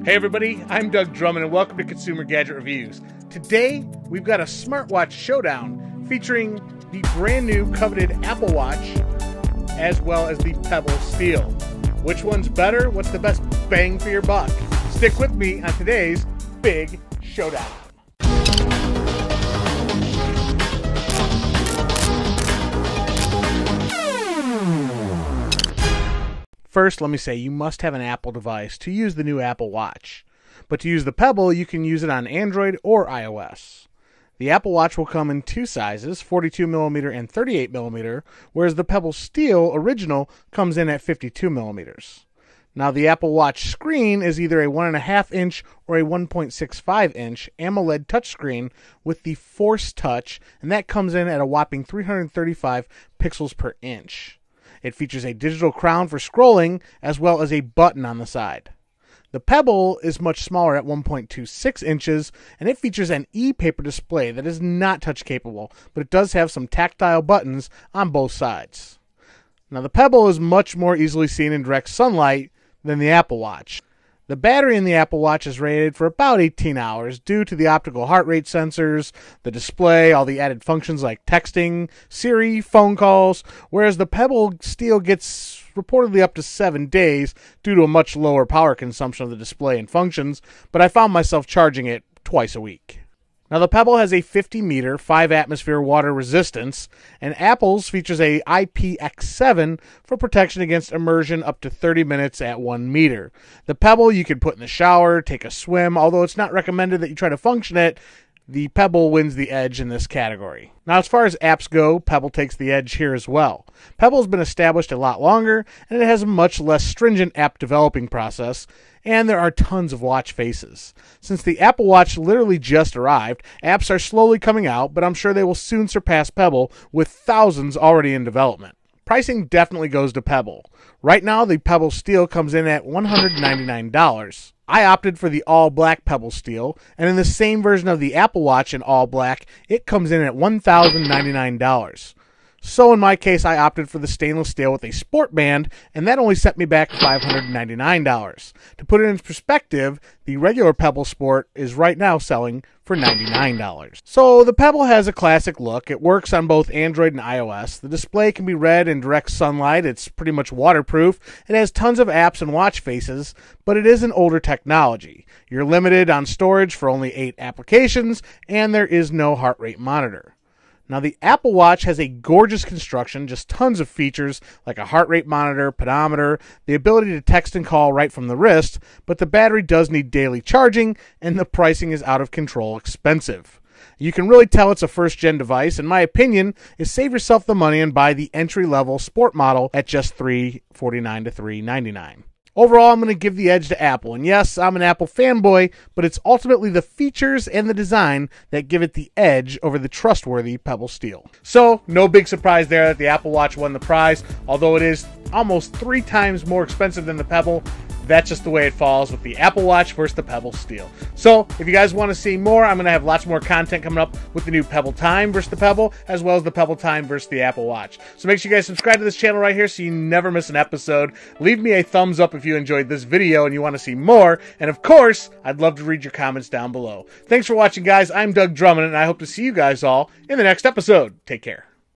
Hey everybody, I'm Doug Drummond and welcome to Consumer Gadget Reviews. Today, we've got a smartwatch showdown featuring the brand new coveted Apple Watch as well as the Pebble Steel. Which one's better? What's the best bang for your buck? Stick with me on today's big showdown. First, let me say you must have an Apple device to use the new Apple Watch. But to use the Pebble, you can use it on Android or iOS. The Apple Watch will come in two sizes, 42mm and 38mm, whereas the Pebble Steel Original comes in at 52mm. Now, the Apple Watch screen is either a 1.5-inch or a 1.65-inch AMOLED touchscreen with the Force Touch, and that comes in at a whopping 335 pixels per inch. It features a digital crown for scrolling, as well as a button on the side. The Pebble is much smaller at 1.26 inches, and it features an e-paper display that is not touch capable, but it does have some tactile buttons on both sides. Now, the Pebble is much more easily seen in direct sunlight than the Apple Watch. The battery in the Apple Watch is rated for about 18 hours due to the optical heart rate sensors, the display, all the added functions like texting, Siri, phone calls, whereas the Pebble Steel gets reportedly up to 7 days due to a much lower power consumption of the display and functions, but I found myself charging it twice a week. Now, the Pebble has a 50-meter, 5-atmosphere water resistance, and Apple's features a IPX7 for protection against immersion up to 30 minutes at 1 meter. The Pebble you can put in the shower, take a swim, although it's not recommended that you try to function it. The Pebble wins the edge in this category. Now, as far as apps go, Pebble takes the edge here as well. Pebble has been established a lot longer, and it has a much less stringent app developing process, and there are tons of watch faces. Since the Apple Watch literally just arrived, apps are slowly coming out, but I'm sure they will soon surpass Pebble with thousands already in development. Pricing definitely goes to Pebble. Right now, the Pebble Steel comes in at $199. I opted for the all-black Pebble Steel, and in the same version of the Apple Watch in all-black, it comes in at $1,099. So in my case, I opted for the stainless steel with a sport band, and that only set me back $599. To put it in perspective, the regular Pebble Sport is right now selling for $99. So the Pebble has a classic look. It works on both Android and iOS. The display can be read in direct sunlight. It's pretty much waterproof. It has tons of apps and watch faces, but it is an older technology. You're limited on storage for only 8 applications, and there is no heart rate monitor. Now, the Apple Watch has a gorgeous construction, just tons of features like a heart rate monitor, pedometer, the ability to text and call right from the wrist, but the battery does need daily charging, and the pricing is out of control expensive. You can really tell it's a first-gen device, and my opinion is save yourself the money and buy the entry-level sport model at just $349 to $399. Overall, I'm going to give the edge to Apple. And yes, I'm an Apple fanboy, but it's ultimately the features and the design that give it the edge over the trustworthy Pebble Steel. So, no big surprise there that the Apple Watch won the prize, although it is almost 3 times more expensive than the Pebble. That's just the way it falls with the Apple Watch versus the Pebble Steel. So, if you guys want to see more, I'm going to have lots more content coming up with the new Pebble Time versus the Pebble, as well as the Pebble Time versus the Apple Watch. So make sure you guys subscribe to this channel right here so you never miss an episode. Leave me a thumbs up if you enjoyed this video and you want to see more. And of course, I'd love to read your comments down below. Thanks for watching, guys. I'm Doug Drummond, and I hope to see you guys all in the next episode. Take care.